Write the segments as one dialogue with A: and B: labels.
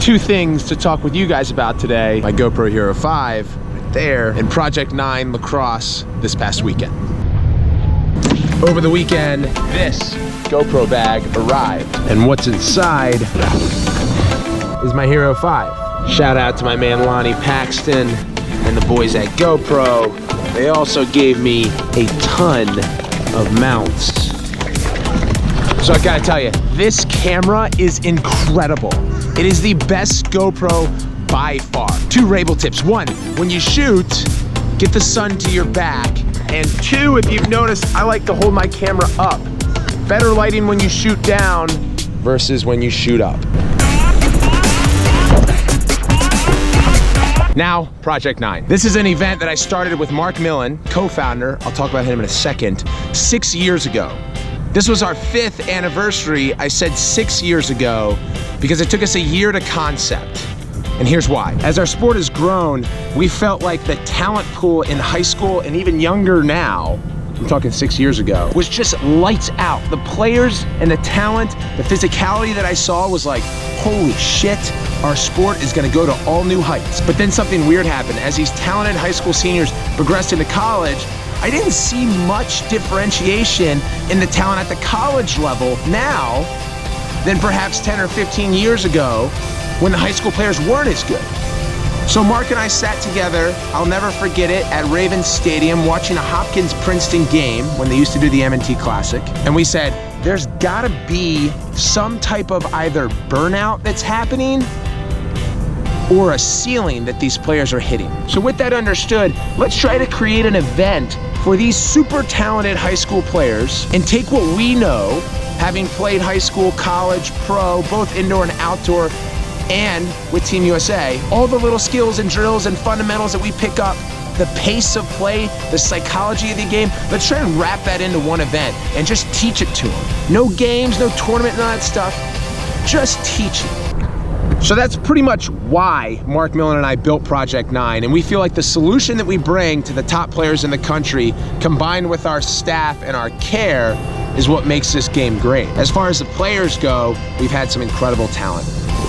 A: two things to talk with you guys about today. My GoPro Hero 5 right there, and Project 9 Lacrosse this past weekend. Over the weekend, this GoPro bag arrived, and what's inside is my Hero 5. Shout out to my man Lonnie Paxton and the boys at GoPro. They also gave me a ton of mounts. So I gotta tell you, this camera is incredible. It is the best GoPro by far. Two Rabil tips. One, when you shoot, get the sun to your back. And two, if you've noticed, I like to hold my camera up. Better lighting when you shoot down versus when you shoot up. Now, Project 9. This is an event that I started with Mark Millan, co-founder, I'll talk about him in a second, 6 years ago. This was our 5th anniversary. I said 6 years ago because it took us a year to concept. And here's why. As our sport has grown, we felt like the talent pool in high school and even younger now, I'm talking 6 years ago, was just lights out. The players and the talent, the physicality that I saw was like, holy shit, our sport is gonna go to all new heights. But then something weird happened. As these talented high school seniors progressed into college, I didn't see much differentiation in the talent at the college level now than perhaps 10 or 15 years ago when the high school players weren't as good. So Mark and I sat together, I'll never forget it, at Ravens Stadium watching a Hopkins-Princeton game when they used to do the M&T Classic. And we said, there's gotta be some type of either burnout that's happening or a ceiling that these players are hitting. So with that understood, let's try to create an event for these super talented high school players and take what we know, having played high school, college, pro, both indoor and outdoor, and with Team USA, all the little skills and drills and fundamentals that we pick up, the pace of play, the psychology of the game, let's try and wrap that into one event and just teach it to them. No games, no tournament, none of that stuff, just teach it. So that's pretty much why Mark Millan and I built Project 9, and we feel like the solution that we bring to the top players in the country, combined with our staff and our care, is what makes this game great. As far as the players go, we've had some incredible talent.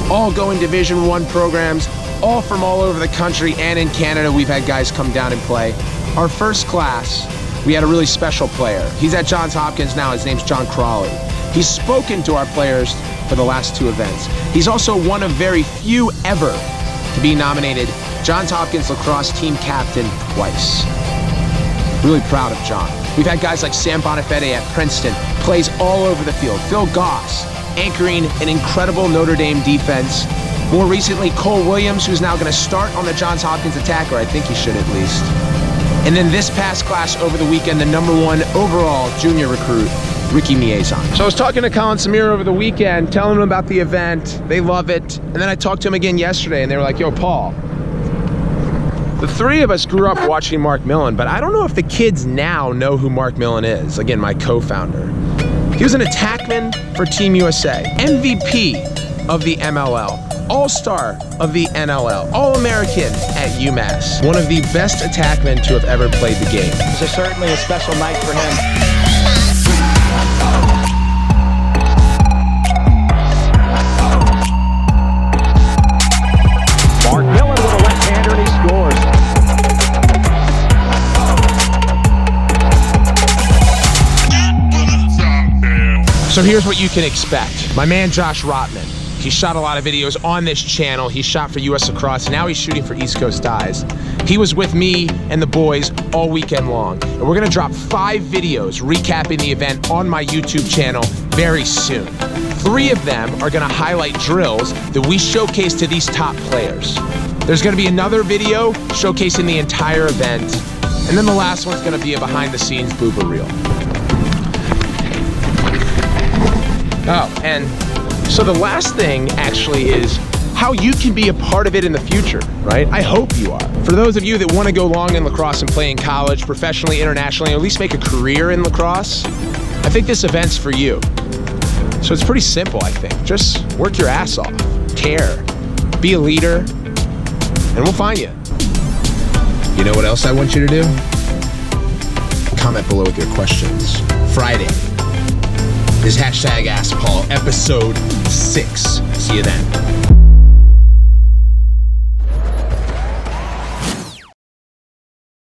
A: All going Division I programs, all from all over the country and in Canada, we've had guys come down and play. Our first class, we had a really special player. He's at Johns Hopkins now, his name's John Crawley. He's spoken to our players for the last 2 events. He's also one of very few ever to be nominated Johns Hopkins lacrosse team captain twice. Really proud of John. We've had guys like Sam Bonifede at Princeton, plays all over the field. Phil Goss, anchoring an incredible Notre Dame defense. More recently, Cole Williams, who's now gonna start on the Johns Hopkins attack, or I think he should at least. And then this past class over the weekend, the #1 overall junior recruit, Ricky Miezon. So I was talking to Colin Samir over the weekend, telling them about the event. They love it. And then I talked to him again yesterday, and they were like, yo, Paul, the 3 of us grew up watching Mark Millan, but I don't know if the kids now know who Mark Millan is. Again, my co-founder. He was an attackman for Team USA, MVP of the MLL, All-Star of the NLL, All-American at UMass. One of the best attackmen to have ever played the game.
B: So certainly a special night for him. Mark Millan with a left-hander and he scores.
A: So here's what you can expect. My man Josh Rotman, he shot a lot of videos on this channel. He shot for US Lacrosse. Now he's shooting for East Coast Eyes. He was with me and the boys all weekend long. And we're gonna drop 5 videos recapping the event on my YouTube channel very soon. 3 of them are gonna highlight drills that we showcase to these top players. There's gonna be another video showcasing the entire event. And then the last one's gonna be a behind the scenes boober reel. Oh, and so the last thing actually is how you can be a part of it in the future, right? I hope you are. For those of you that want to go long in lacrosse and play in college, professionally, internationally, or at least make a career in lacrosse, I think this event's for you. So it's pretty simple, I think. Just work your ass off, care, be a leader, and we'll find you. You know what else I want you to do? Comment below with your questions. Friday is #AskPaul, episode 6. See you then.